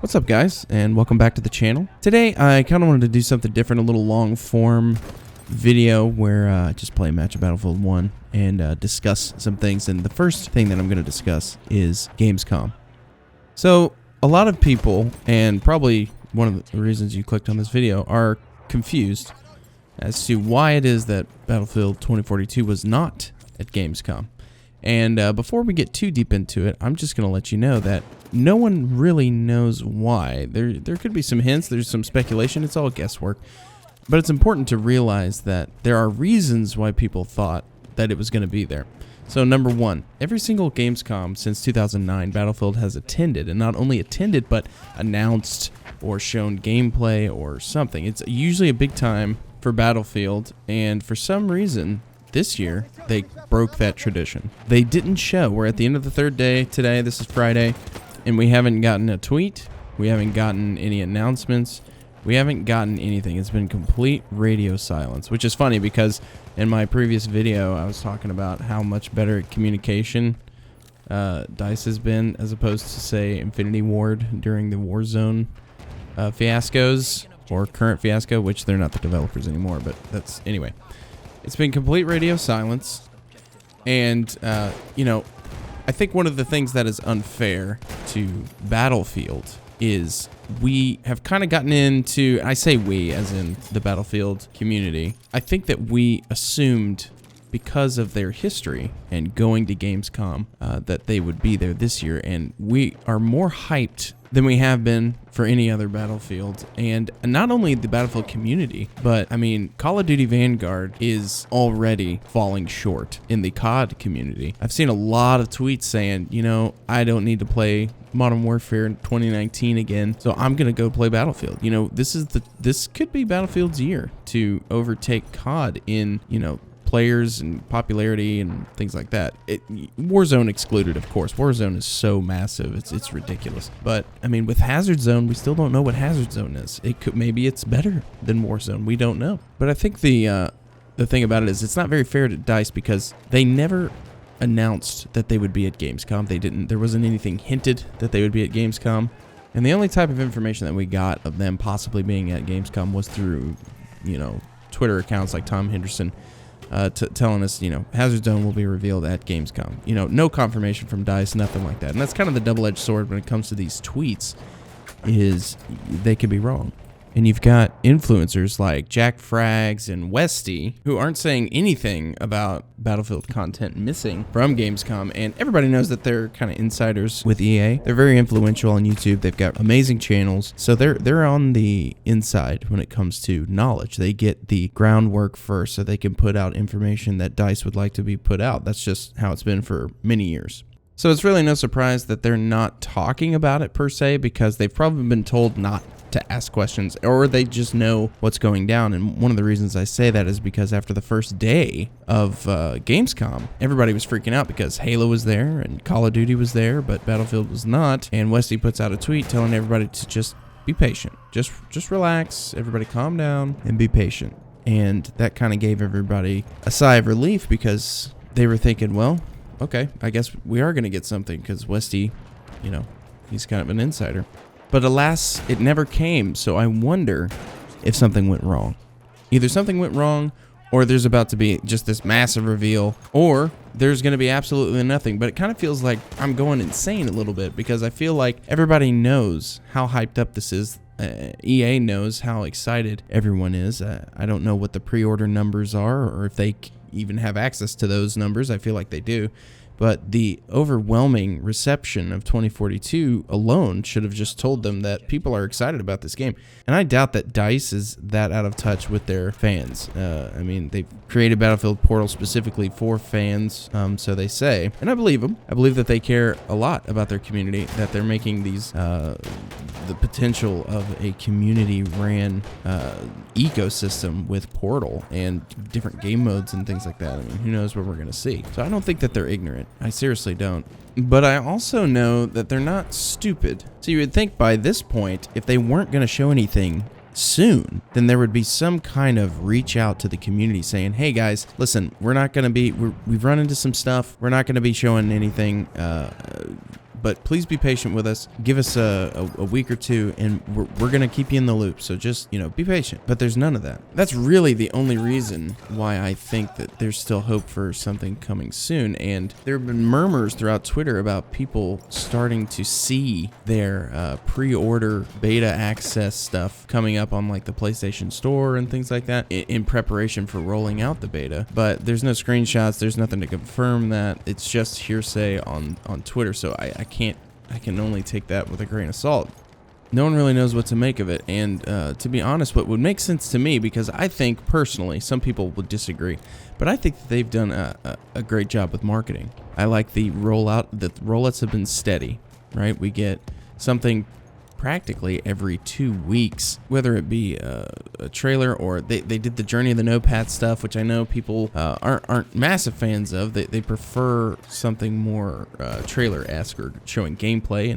What's up, guys, and welcome back to the channel. Today I kind of wanted to do something different, a little long form video where I just play a match of Battlefield 1 and discuss some things. And the first thing that I'm going to discuss is Gamescom. So a lot of people, and probably one of the reasons you clicked on this video, are confused as to why it is that Battlefield 2042 was not at Gamescom. And before we get too deep into it, I'm just going to let you know that no one really knows why. There could be some hints, there's some speculation, it's all guesswork. But it's important to realize that there are reasons why people thought that it was going to be there. So number one, every single Gamescom since 2009, Battlefield has attended, and not only attended, but announced or shown gameplay or something. It's usually a big time for Battlefield, and for some reason, this year, they broke that tradition. They didn't show. We're at the end of the third day today. This is Friday, and we haven't gotten a tweet. We haven't gotten any announcements. We haven't gotten anything. It's been complete radio silence, which is funny because in my previous video, I was talking about how much better communication DICE has been as opposed to, say, Infinity Ward during the Warzone fiascos or current fiasco, which they're not the developers anymore, but that's anyway. It's been complete radio silence, and, you know, I think one of the things that is unfair to Battlefield is we have kind of gotten into, I say we as in the Battlefield community, I think that we assumed because of their history and going to Gamescom that they would be there this year, and we are more hyped than we have been for any other Battlefield. And not only the Battlefield community, but I mean, Call of Duty Vanguard is already falling short in the COD community. I've seen a lot of tweets saying, you know, I don't need to play Modern Warfare in 2019 again, so I'm gonna go play Battlefield. You know, this could be Battlefield's year to overtake COD in, you know, players and popularity and things like that. Warzone excluded, of course. Warzone is so massive, it's ridiculous. But I mean, with Hazard Zone, we still don't know what Hazard Zone is. Maybe it's better than Warzone. We don't know. But I think the thing about it is it's not very fair to DICE because they never announced that they would be at Gamescom. There wasn't anything hinted that they would be at Gamescom. And the only type of information that we got of them possibly being at Gamescom was through, you know, Twitter accounts like Tom Henderson telling us, you know, Hazard Zone will be revealed at Gamescom. You know, no confirmation from DICE, nothing like that. And that's kind of the double-edged sword when it comes to these tweets, is they could be wrong. And you've got influencers like Jack Frags and Westy who aren't saying anything about Battlefield content missing from Gamescom, and everybody knows that they're kind of insiders with EA. They're very influential on YouTube. They've got amazing channels, so they're on the inside when it comes to knowledge. They get the groundwork first so they can put out information that DICE would like to be put out. That's just how it's been for many years. So it's really no surprise that they're not talking about it per se, because they've probably been told not to ask questions, or they just know what's going down. And one of the reasons I say that is because after the first day of Gamescom, everybody was freaking out because Halo was there and Call of Duty was there, but Battlefield was not. And Westy puts out a tweet telling everybody to just be patient, just relax, everybody calm down and be patient. And that kind of gave everybody a sigh of relief, because they were thinking, well, okay, I guess we are going to get something, because Westy, you know, he's kind of an insider. But alas, it never came, so I wonder if something went wrong. Either something went wrong, or there's about to be just this massive reveal, or there's going to be absolutely nothing. But it kind of feels like I'm going insane a little bit, because I feel like everybody knows how hyped up this is. EA knows how excited everyone is. I don't know what the pre-order numbers are, or if they even have access to those numbers. I feel like they do. But the overwhelming reception of 2042 alone should have just told them that people are excited about this game. And I doubt that DICE is that out of touch with their fans. I mean, they've created Battlefield Portal specifically for fans, so they say. And I believe them. I believe that they care a lot about their community, that they're making these, the potential of a community-ran ecosystem with Portal and different game modes and things like that. I mean, who knows what we're going to see. So I don't think that they're ignorant. I seriously don't. But I also know that they're not stupid. So you would think by this point, if they weren't going to show anything soon, then there would be some kind of reach out to the community saying, hey guys, listen, we're not going to be, we've run into some stuff. We're not going to be showing anything but please be patient with us. Give us a week or two, and we're going to keep you in the loop. So just, be patient. But there's none of that. That's really the only reason why I think that there's still hope for something coming soon. And there have been murmurs throughout Twitter about people starting to see their pre-order beta access stuff coming up on like the PlayStation Store and things like that in preparation for rolling out the beta. But there's no screenshots. There's nothing to confirm that. It's just hearsay on Twitter. So I can only take that with a grain of salt. No one really knows what to make of it, and to be honest, what would make sense to me, because I think personally, some people would disagree, but I think that they've done a great job with marketing. I like the rollout. The rollouts have been steady, right? We get something practically every 2 weeks, whether it be a trailer or they did the Journey of the Notepath stuff, which I know people aren't massive fans of. They prefer something more trailer-esque or showing gameplay,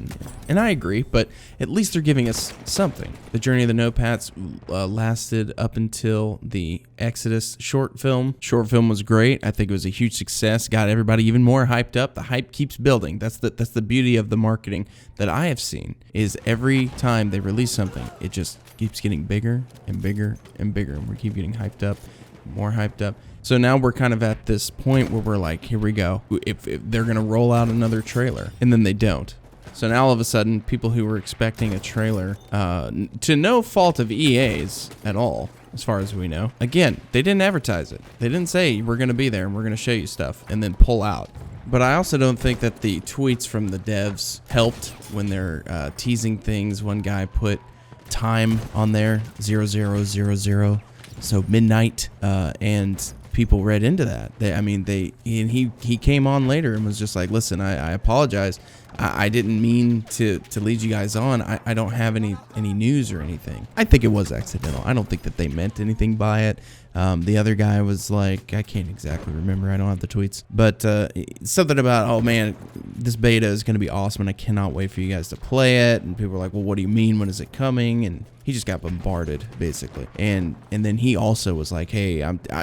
and I agree, but at least they're giving us something. The Journey of the Notepaths lasted up until the Exodus short film. Short film was great. I think it was a huge success, got everybody even more hyped up. The hype keeps building. That's the beauty of the marketing that I have seen, is every time they release something, it just keeps getting bigger and bigger and bigger, and we keep getting hyped up, more hyped up. So now we're kind of at this point where we're like, here we go. If they're going to roll out another trailer, and then they don't. So now all of a sudden, people who were expecting a trailer, to no fault of EA's at all, as far as we know. Again, they didn't advertise it. They didn't say we're going to be there and we're going to show you stuff and then pull out. But I also don't think that the tweets from the devs helped when they're teasing things. One guy put time on there, 0000, so midnight, and people read into that. He came on later and was just like, listen, I apologize. I didn't mean to lead you guys on. I don't have any news or anything. I think it was accidental. I don't think that they meant anything by it. The other guy was like, I can't exactly remember. I don't have the tweets. But something about, oh man, this beta is going to be awesome and I cannot wait for you guys to play it. And people were like, well, what do you mean? When is it coming? And he just got bombarded, basically. And then he also was like, hey,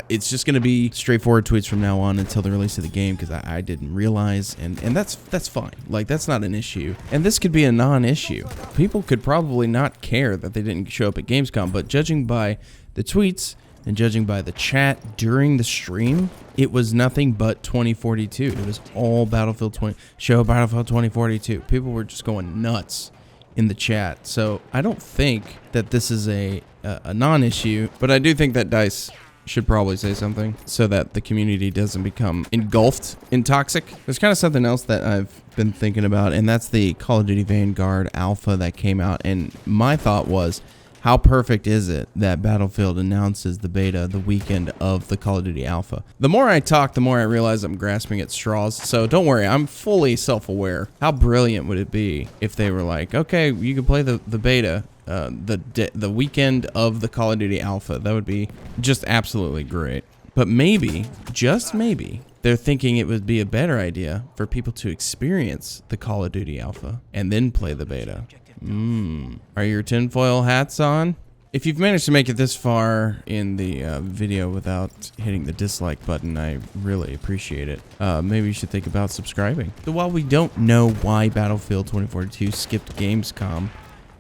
it's just going to be straightforward tweets from now on until the release of the game, because I didn't realize. And that's fine. Like, that's not an issue. And this could be a non-issue. People could probably not care that they didn't show up at Gamescom, but judging by the tweets and judging by the chat during the stream, it was nothing but 2042. It was all Battlefield 2042. People were just going nuts in the chat. So I don't think that this is a non-issue, but I do think that DICE should probably say something so that the community doesn't become engulfed in toxic. There's kind of something else that I've been thinking about, and that's the Call of Duty Vanguard alpha that came out. And my thought was, how perfect is it that Battlefield announces the beta the weekend of the Call of Duty alpha? The more I talk, the more I realize I'm grasping at straws. So don't worry, I'm fully self-aware. How brilliant would it be if they were like, okay, you can play the beta the weekend of the Call of Duty alpha? That would be just absolutely great. But maybe, just maybe, they're thinking it would be a better idea for people to experience the Call of Duty alpha and then play the beta. Are your tinfoil hats on? If you've managed to make it this far in the video without hitting the dislike button, I really appreciate it. Maybe you should think about subscribing. So while we don't know why Battlefield 2042 skipped Gamescom,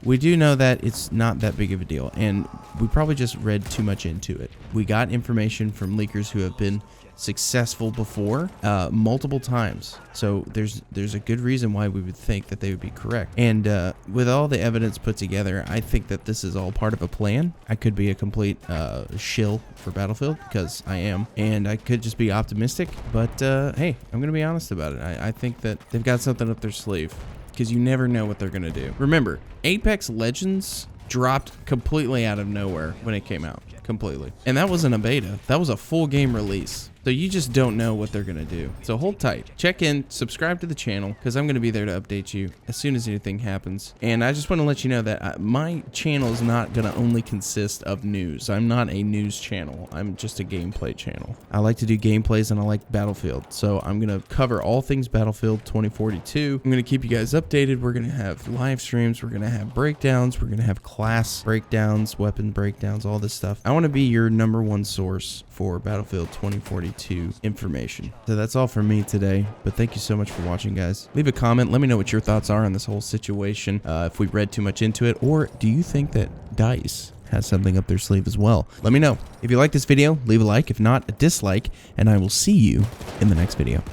we do know that it's not that big of a deal, and we probably just read too much into it. We got information from leakers who have been successful before multiple times, so there's a good reason why we would think that they would be correct. And with all the evidence put together, I think that this is all part of a plan. I could be a complete shill for Battlefield, because I am, and I could just be optimistic, but hey, I'm gonna be honest about it. I think that they've got something up their sleeve, because you never know what they're gonna do. Remember, Apex Legends dropped completely out of nowhere when it came out. Completely. And that wasn't a beta. That was a full game release. So you just don't know what they're going to do. So hold tight. Check in. Subscribe to the channel, because I'm going to be there to update you as soon as anything happens. And I just want to let you know that my channel is not going to only consist of news. I'm not a news channel. I'm just a gameplay channel. I like to do gameplays, and I like Battlefield. So I'm going to cover all things Battlefield 2042. I'm going to keep you guys updated. We're going to have live streams. We're going to have breakdowns. We're going to have class breakdowns, weapon breakdowns, all this stuff. I want to be your #1 source for Battlefield 2042. 42 information. So that's all from me today, but thank you so much for watching, guys. Leave a comment. Let me know what your thoughts are on this whole situation, if we read too much into it, or do you think that DICE has something up their sleeve as well? Let me know. If you like this video, leave a like. If not, a dislike, and I will see you in the next video.